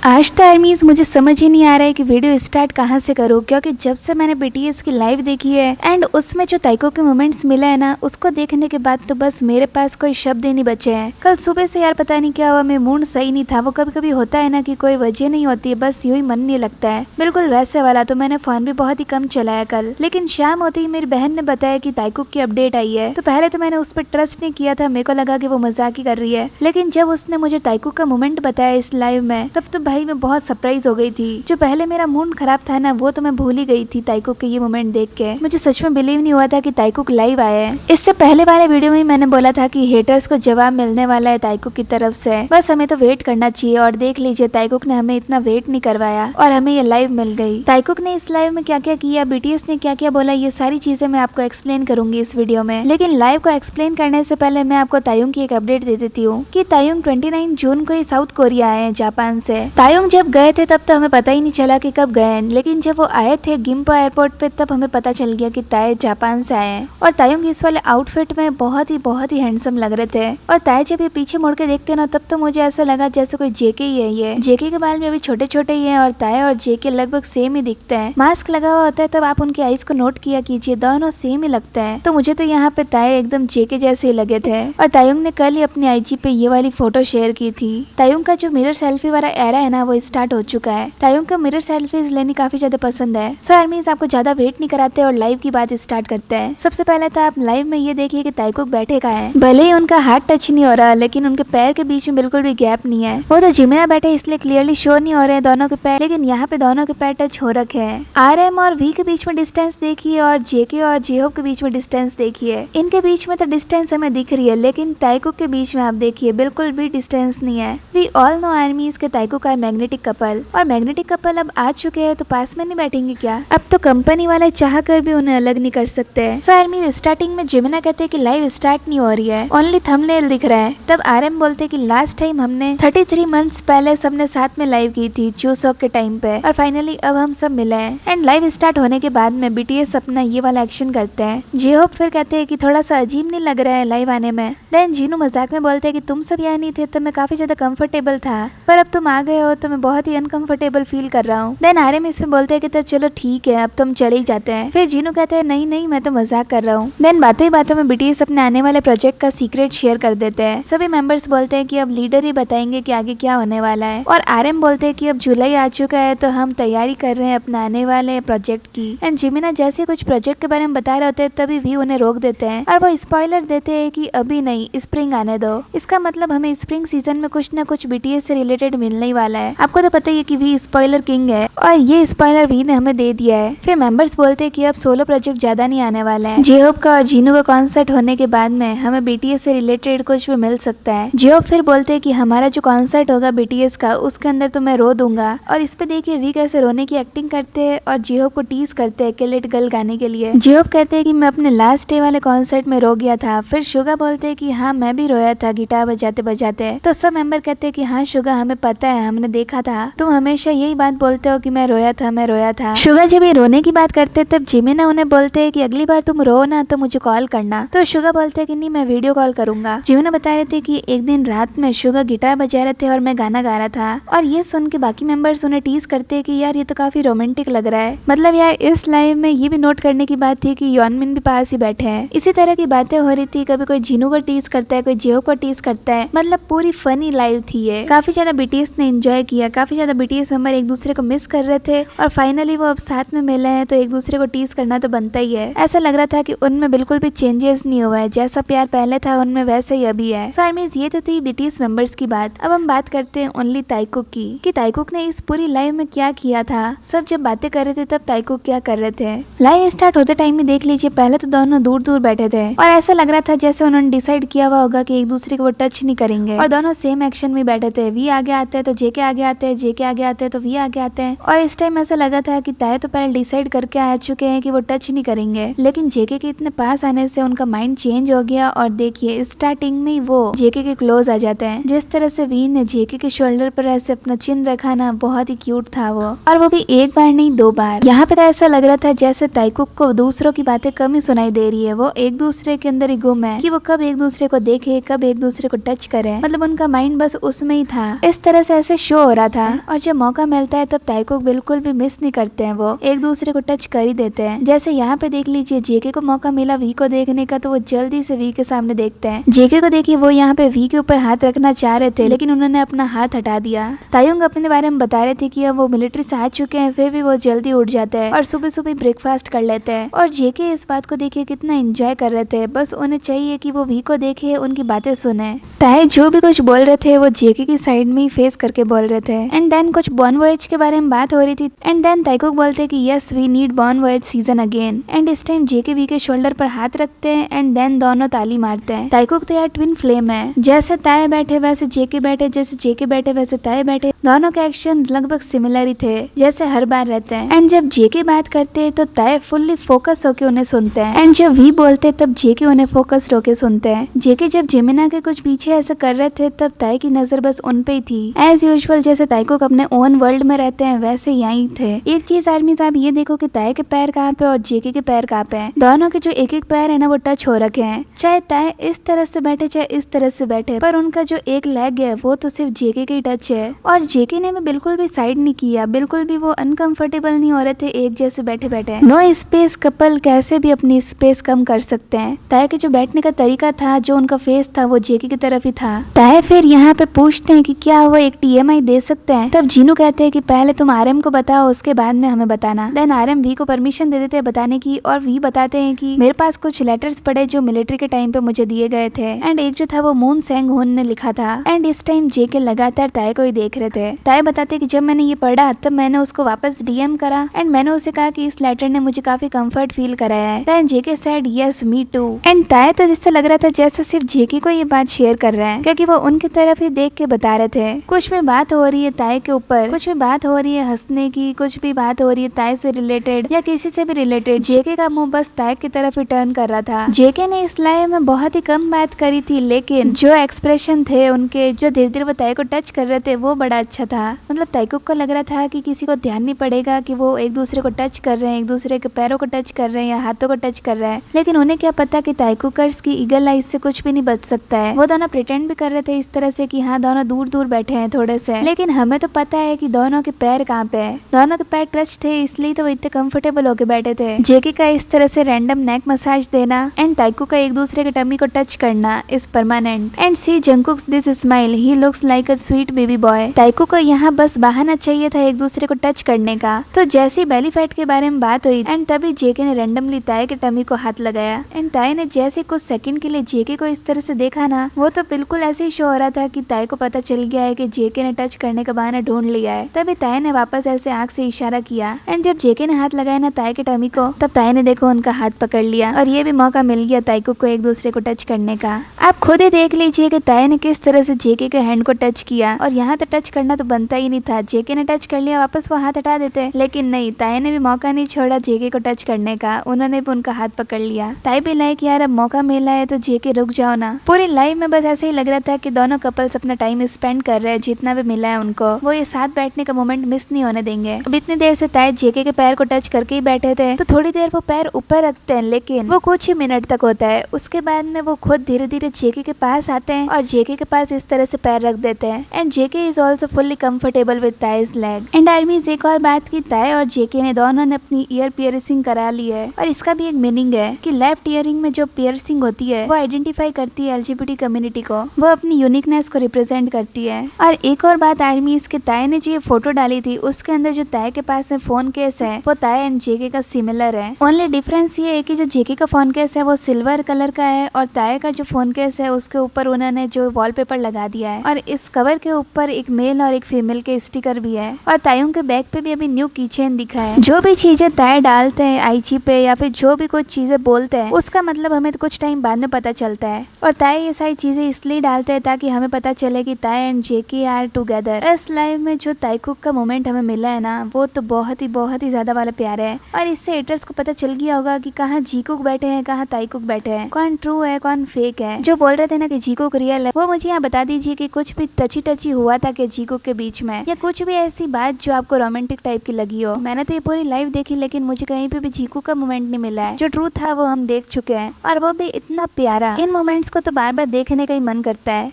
आज तो आर्मीज मुझे समझ ही नहीं आ रहा है कि वीडियो स्टार्ट कहाँ से करूँ, क्योंकि जब से मैंने बीटीएस की लाइव देखी है एंड उसमें जो ताइको के मोमेंट्स मिला है ना, उसको देखने के बाद तो बस मेरे पास कोई शब्द ही नहीं बचे हैं। कल सुबह से यार पता नहीं क्या हुआ, मेरा मूड सही नहीं था। वो कभी कभी होता है ना कि कोई वजह नहीं होती है, बस यूं ही मन नहीं लगता है, बिल्कुल वैसे वाला। तो मैंने फोन भी बहुत ही कम चलाया कल, लेकिन शाम होते ही मेरी बहन ने बताया कि ताइको की अपडेट आई है। तो पहले तो मैंने उस पर ट्रस्ट नहीं किया था, मेरे को लगा कि वो मजाक ही कर रही है। लेकिन जब उसने मुझे ताइको का मोमेंट बताया इस लाइव में, तब तो भाई मैं बहुत सरप्राइज हो गई थी। जो पहले मेरा मूड खराब था ना, वो तो मैं भूल ही गई थी ताइको के ये मोमेंट देख के। मुझे सच में बिलीव नहीं हुआ था कि ताइको लाइव आया है। इससे पहले वाले वीडियो में मैंने बोला था कि हेटर्स को जवाब मिलने वाला है ताइको की तरफ से, बस हमें तो वेट करना चाहिए। और देख लीजिए ताइको ने हमें इतना वेट नहीं करवाया और हमें ये लाइव मिल गई। ताइको ने इस लाइव में क्या क्या किया, बीटीएस ने क्या क्या बोला, ये सारी चीजें मैं आपको एक्सप्लेन करूंगी इस वीडियो में। लेकिन लाइव को एक्सप्लेन करने से पहले मैं आपको तायुंग की एक अपडेट दे देती हूँ कि तायुंग 29 जून को ही साउथ कोरिया आए हैं जापान से। तायुंग जब गए थे तब तो हमें पता ही नहीं चला कि कब गए, लेकिन जब वो आए थे गिम्पो एयरपोर्ट पे तब हमें पता चल गया कि ताए जापान से आए हैं। और तायुंग इस वाले आउटफिट में बहुत ही हैंडसम लग रहे थे। और ताए जब ये पीछे मुड़ के देखते ना, तब तो मुझे ऐसा लगा जैसे कोई जेके ही है। ये जेके के बाल में अभी छोटे छोटे ही है और ताए और जेके लगभग सेम ही दिखते हैं। मास्क लगा हुआ होता है तब आप उनके आईज को नोट किया कीजिए, दोनों सेम ही लगते हैं। तो मुझे तो यहाँ पे ताए एकदम जेके जैसे ही लगे थे। और तायुंग ने कल ही अपनी आईजी पे ये वाली फोटो शेयर की थी। तायुंग का जो मिरर सेल्फी वाला एरा है ना, वो स्टार्ट हो चुका है। तायुंग को मिरर सेल्फीज लेनी काफी ज्यादा पसंद है। सो आर्मीज आपको ज्यादा वेट नहीं कराते और लाइव की बात स्टार्ट करते हैं। सबसे पहले तो आप लाइव में ये देखिए कि ताइको बैठे का है। भले ही उनका हाथ टच नहीं हो रहा, लेकिन उनके पैर के बीच में बिल्कुल भी गैप नहीं है। वो तो जिमिना बैठे इसलिए क्लियरली शो नहीं हो रहे हैं दोनों के पैर, लेकिन यहाँ पे दोनों के पैर टच हो रखे हैं। RM और V के बीच में डिस्टेंस देखिए और JK और J-Hope के बीच में डिस्टेंस देखिए। इनके बीच में तो डिस्टेंस हमें दिख रही है, लेकिन ताइको के बीच में आप देखिए बिल्कुल भी डिस्टेंस नहीं है। वी ऑल नो आर्मीज के ताइको का मैग्नेटिक कपल, और मैग्नेटिक कपल अब आ चुके हैं, तो पास में नहीं बैठेंगे क्या? अब तो कंपनी वाले चाह कर भी उन्हें अलग नहीं कर सकते। सो आर्मी स्टार्टिंग में जिमिना कहते हैं कि लाइव स्टार्ट नहीं हो रही है, ओनली थंबनेल दिख रहा है। तब RM बोलते हैं कि लास्ट टाइम हमने 33 मंथ्स पहले सबने साथ में लाइव की थी चूसॉक के टाइम पे, और फाइनली अब हम सब मिले हैं। एंड लाइव स्टार्ट होने के बाद में BTS अपना ये वाला एक्शन करते हैं। J-Hope फिर कहते हैं कि थोड़ा सा अजीब नहीं लग रहा है लाइव आने में। देन जीनू मजाक में बोलते हैं कि तुम सब यहाँ नहीं थे तो मैं काफी ज्यादा कंफर्टेबल था, पर अब तुम आ गए हो तो मैं बहुत ही अनकंफर्टेबल फील कर रहा हूँ। देन RM इसमें बोलते हैं कि तो चलो ठीक है, अब तो हम चले ही जाते हैं। फिर जीनू कहते हैं नहीं नहीं, मैं तो मजाक कर रहा हूँ। देन बातों ही बातों में BTS अपने आने वाले प्रोजेक्ट का सीक्रेट शेयर कर देते हैं। सभी मेंबर्स बोलते हैं कि अब लीडर ही बताएंगे कि आगे क्या होने वाला है। और RM बोलते हैं कि अब जुलाई आ चुका है तो हम तैयारी कर रहे हैं अपने आने वाले प्रोजेक्ट की। एंड जिमिना जैसे कुछ प्रोजेक्ट के बारे में बता रहे होते हैं, तभी वी उन्हें रोक देते हैं और वो स्पॉइलर देते हैं कि अभी नहीं, स्प्रिंग आने दो। इसका मतलब हमें स्प्रिंग सीजन में कुछ न कुछ BTS से रिलेटेड मिलने ही वाला है। आपको तो पता ही है कि वी स्पॉइलर किंग है और ये स्पॉइलर वी ने हमें दे दिया है। फिर मेंबर्स बोलते हैं कि अब सोलो प्रोजेक्ट ज्यादा नहीं आने वाला है। J-Hope का और जीनू का कॉन्सर्ट होने के बाद में हमें BTS से रिलेटेड कुछ भी मिल सकता है। J-Hope फिर बोलते हैं कि हमारा जो कॉन्सर्ट होगा BTS का, उसके अंदर तो मैं रो दूंगा। और इस पे देखिए वी कैसे रोने की एक्टिंग करते हैं और J-Hope को टीज करते हैं किलेट गर्ल गाने के लिए। J-Hope कहते हैं कि मैं अपने लास्ट डे वाले कॉन्सर्ट में रो गया था। फिर शुगा बोलते हैं कि हाँ मैं भी रोया था गिटार बजाते बजाते। तो सब मेंबर कहते हैं कि हाँ शुगा, हमें पता है, हमने देखा था, तुम हमेशा यही बात बोलते हो कि मैं रोया था, मैं रोया था। शुगा जब ये रोने की बात करते तब जिमिना उन्हें बोलते हैं कि अगली बार तुम रो ना तो मुझे कॉल करना। तो शुगा बोलते हैं कि नहीं, मैं वीडियो कॉल करूंगा। जिमिना बता रहे थे कि एक दिन रात में शुगा गिटार बजा रहे थे और मैं गाना गा रहा था, और ये सुन के बाकी मेंबर्स उन्हें टीज करते हैं कि यार ये तो काफी रोमांटिक लग रहा है। मतलब यार इस लाइव में ये भी नोट करने की बात थी कि योनमिन भी पास ही बैठे हैं। इसी तरह की बातें हो रही थी, कभी कोई जीनू को टीज करता है, कोई J-Hope को टीज करता है। मतलब पूरी फनी लाइव थी ये। काफी ज्यादा BTS ने एंजॉय किया, काफी ज्यादा BTS मेंबर एक दूसरे को मिस कर रहे थे और फाइनली वो अब साथ में मिले हैं, तो एक दूसरे को टीज करना तो बनता ही है। ऐसा लग रहा था कि उनमें बिल्कुल भी चेंजेस नहीं हुआ है, जैसा प्यार पहले था उनमें वैसे ही अभी है। सो आर्मीज ये तो थी BTS मेंबर्स की बात। अब हम बात करते हैं ओनली ताइको की, कि ताइको ने इस पूरी लाइव में क्या किया था। सब जब बातें कर रहे थे तब ताइको क्या कर रहे थे। लाइव स्टार्ट होते टाइम में देख लीजिए, पहले तो दोनों दूर दूर बैठे थे और ऐसा लग रहा था जैसे उन्होंने डिसाइड किया हुआ होगा कि एक दूसरे को वो टच नहीं करेंगे, और दोनों सेम एक्शन में बैठे थे। वी आगे आते हैं तो JK आगे आते हैं, JK आगे आते हैं तो वी आगे आते हैं। और इस टाइम ऐसा लगा था कि ताए तो पहले डिसाइड करके आ चुके हैं कि वो टच नहीं करेंगे, लेकिन JK के इतने पास आने से उनका माइंड चेंज हो गया और देखिए स्टार्टिंग में वो JK के क्लोज आ जाते हैं। जिस तरह से वी ने JK के शोल्डर पर ऐसे अपना चिन रखा ना, बहुत ही क्यूट था वो, और वो भी एक बार नहीं 2 बार। यहाँ पे तो ऐसा लग रहा था जैसे ताइको को दूसरों की बातें कम ही सुनाई दे रही है। वो एक दूसरे के अंदर ही गुम है कि वो कब एक दूसरे को देखे, कब एक दूसरे को टच करे। मतलब उनका माइंड बस उसमें ही था। इस तरह से ऐसे शो शो हो रहा था। और जब मौका मिलता है तब ताइकुक बिल्कुल भी मिस नहीं करते हैं, वो एक दूसरे को टच कर ही देते हैं। जैसे यहाँ पे देख लीजिए, जेके को मौका मिला वी को देखने का तो वो जल्दी से वी के सामने देखते हैं। जेके को देखिए, वो यहाँ पे वी के ऊपर हाथ रखना चाह रहे थे लेकिन उन्होंने अपना हाथ हटा दिया। तायुंग अपने बारे में बता रहे थे कि अब वो मिलिट्री से आ चुके हैं, फिर भी वो जल्दी उठ जाते हैं और सुबह सुबह ब्रेकफास्ट कर लेते हैं। और जेके इस बात को देखिए कितना एंजॉय कर रहे थे, बस उन्हें चाहिए कि वो वी को देखे, उनकी बातें सुने। ताए जो भी कुछ बोल रहे थे वो जेके की साइड में ही फेस करके बोल रहे थे। एंड देन कुछ बॉर्न वॉयज के बारे में बात हो रही थी। एंड देन ताइकुक बोलते कि yes we need bon voyage season again. And this time JK V के शोल्डर पर हाथ रखते हैं एंड देन दोनों ताली मारते हैं। ताइकुक तो यार ट्विन फ्लेम है, जैसे ताए बैठे वैसे जेके बैठे, जैसे जेके बैठे वैसे ताए बैठे। दोनों के एक्शन लगभग सिमिलर ही थे जैसे हर बार रहते हैं। एंड जब जेके बात करते हैं तो ताए फुल्ली फोकस होके उन्हें सुनते हैं। एंड जब वी बोलते तब जेके उन्हें फोकस्ड होके सुनते हैं। जेके जब जिमिना के कुछ पीछे ऐसा कर रहे थे तब ताए की नजर बस उन पे ही थी। एज यूजुअल जैसे ताइकुक अपने ओन वर्ल्ड में रहते हैं वैसे यहीं थे। एक चीज आर्मी साहब ये देखो कि ताए के पैर कहाँ पे और जेके के पैर कहाँ पे हैं। दोनों के जो एक एक पैर है ना वो टच हो रखे हैं, चाहे ताए इस तरह से बैठे चाहे इस तरह से बैठे, पर उनका जो एक लेग है वो तो सिर्फ जेके के ही टच है। और जेके ने भी बिल्कुल भी साइड नहीं किया, बिल्कुल भी वो अनकंफर्टेबल नहीं हो रहे थे एक जैसे बैठे बैठे। नो स्पेस कपल कैसे भी अपनी स्पेस कम कर सकते हैं। ताए के जो बैठने का तरीका था, जो उनका फेस था वो जेके की तरफ ही था। ताए फिर यहाँ पे पूछते हैं कि क्या वो एक TMI दे सकते हैं। तब जीनू कहते हैं कि पहले तुम आरएम को बताओ उसके बाद में हमें बताना। देन आरएम वी को परमिशन दे देते हैं बताने की और वी बताते हैं कि मेरे पास कुछ लेटर्स पड़े जो मिलिट्री के टाइम पे मुझे दिए गए थे। एंड एक जो था वो मून सेंग हुन ने लिखा था। एंड इस टाइम जेके लगातार ताए को ही देख रहे थे। ताए बताते कि जब मैंने ये पढ़ा तब मैंने उसको वापस DM करा एंड मैंने उसे कहा कि इस लेटर ने मुझे काफी कंफर्ट फील कराया है। Then JK said yes me too. एंड ताए तो जिससे लग रहा था जैसे सिर्फ जेके को ये बात शेयर कर रहे हैं, क्योंकि वो उनकी तरफ ही देख के बता रहे थे। कुछ भी बात हो रही है ताए के ऊपर, कुछ भी बात हो रही है हंसने की, कुछ भी बात हो रही है ताए से रिलेटेड या किसी से भी रिलेटेड, जेके का मुंह बस ताए की तरफ ही टर्न कर रहा था। जेके ने इस लाइव में बहुत ही कम बात करी थी लेकिन जो एक्सप्रेशन थे उनके, जो धीरे धीरे वो ताए को टच कर रहे थे वो बड़ा अच्छा था। मतलब ताइकुक को लग रहा था कि किसी को ध्यान नहीं पड़ेगा कि वो एक दूसरे को टच कर रहे हैं, एक दूसरे के पैरों को टच कर रहे हैं या हाथों को टच कर रहे हैं, लेकिन उन्हें क्या पता कि ताइकुकर्स की ईगल आइज से कुछ भी नहीं बच सकता है। वो दोनों प्रिटेंड भी कर रहे थे इस तरह से कि हाँ दोनों दूर दूर बैठे हैं थोड़े से, लेकिन हमें तो पता है कि दोनों के पैर कहाँ पे है। दोनों के पैर टच थे इसलिए तो वो इतने कंफर्टेबल होके बैठे थे। जेके का इस तरह से रैंडम नेक मसाज देना एंड ताइकुक का एक दूसरे के टमी को टच करना is permanent. And see Jungkook this smile, he looks like a sweet baby boy. Taekook को यहाँ बस बहाना चाहिए था एक दूसरे को टच करने का। तो जैसे बेली फैट के बारे में बात हुई एंड तभी जेके ने रैंडमली ताए के टमी को हाथ लगाया एंड ताए ने जैसे कुछ सेकंड के लिए जेके को इस तरह से देखा ना, वो तो बिल्कुल ऐसे ही शो हो रहा था कि ताए को पता चल गया है कि जेके ने टच करने का बहाना ढूंढ लिया है। तभी ताए ने वापस ऐसे आंख से इशारा किया एंड जब जेके ने हाथ लगाया ना ताए के टमी को, तब ताए ने देखो उनका हाथ पकड़ लिया और ये भी मौका मिल गया ताइकुक को एक दूसरे को टच करने का। आप खुद ही देख लीजिए कि ताए ने किस तरह से जेके के हैंड को टच किया और यहाँ तो टच करना तो बनता ही नहीं था। जेके ने टच कर लिया, वापस वो हाथ हटा देते, लेकिन नहीं, ताए ने भी मौका नहीं छोड़ा जेके को टच करने का, उन्होंने भी उनका हाथ पकड़ लिया। ताए भी लाइक यार अब मौका मिला है तो जेके रुक जाओ ना। पूरी लाइफ में बस ऐसे ही लग रहा था कि दोनों कपल्स अपना टाइम स्पेंड कर रहे हैं, जितना भी मिला है उनको वो ये साथ बैठने का मोमेंट मिस नहीं होने देंगे। अब इतनी देर से ताए जेके के पैर को टच करके ही बैठे थे तो थोड़ी देर वो पैर ऊपर रखते हैं, लेकिन वो कुछ ही मिनट तक होता है। उसके बाद में वो खुद धीरे धीरे जेके के पास आते हैं और जेके के पास इस तरह से पैर रख देते हैं and JK is also fully comfortable with thighs leg. And armies एक और बात की, ताए और जेके ने दोनों ने अपनी ईयर पियर्सिंग करा ली है और इसका भी एक मीनिंग है कि लेफ्ट ईयरिंग में जो पियर्सिंग होती है वो आइडेंटिफाई करती है LGBT कम्युनिटी को, वो अपनी यूनिकनेस को रिप्रेजेंट करती है। और एक और बात आर्मीज के, ताए ने जो ये फोटो डाली थी उसके अंदर जो ताए के पास में फोन केस है वो ताए एंड जेके का सिमिलर है। ओनली डिफरेंस ये है कि जो जेके का फोन केस है वो सिल्वर कलर का है और ताए का जो फोन केस है उसके ऊपर उन्होंने जो वॉलपेपर लगा दिया है और इस कवर के ऊपर एक मेल और एक फीमेल के स्टिकर भी है। और तायों के बैग पे भी अभी न्यू कीचेन दिखा है। जो भी चीजें ताए डालते हैं आईची पे या फिर जो भी कुछ चीजें बोलते हैं उसका मतलब हमें तो कुछ टाइम बाद में पता चलता है। और ताए ये सारी चीजें इसलिए डालते हैं ताकि हमें पता चले कि ताए एंड जेके आर टुगेदर। इस लाइव में जो ताइकुक का मोमेंट हमें मिला है ना वो तो बहुत ही ज्यादा वाला प्यार है और इससे हेटर्स को पता चल गया होगा कि कहाँ जीकुक बैठे हैं, कहाँ ताइकुक बैठे हैं, कौन ट्रू है कौन फेक है। जो बोल रहे थे ना कि जीकुक रियल है, वो मुझे यहाँ बता दीजिए कि कुछ भी टची हुआ था कि जीकुक के बीच में, या कुछ भी ऐसी बात जो आपको रोमांटिक टाइप की लगी हो। मैंने तो ये पूरी लाइव देखी लेकिन मुझे कहीं पे भी जीकुक का मोमेंट नहीं मिला है। जो ट्रू था वो हम देख चुके हैं और वो भी इतना प्यारा। इन मोमेंट्स को तो बार बार देखने का ही मन करता है।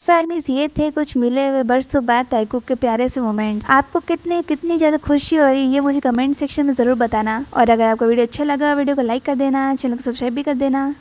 सर मीन्स ये थे कुछ मिले हुए बरसों बाद ताइकू के प्यारे से मोमेंट्स। आपको कितनी ज़्यादा खुशी हो रही है ये मुझे कमेंट सेक्शन में ज़रूर बताना। और अगर आपको वीडियो अच्छा लगा वीडियो को लाइक कर देना, चैनल को सब्सक्राइब भी कर देना।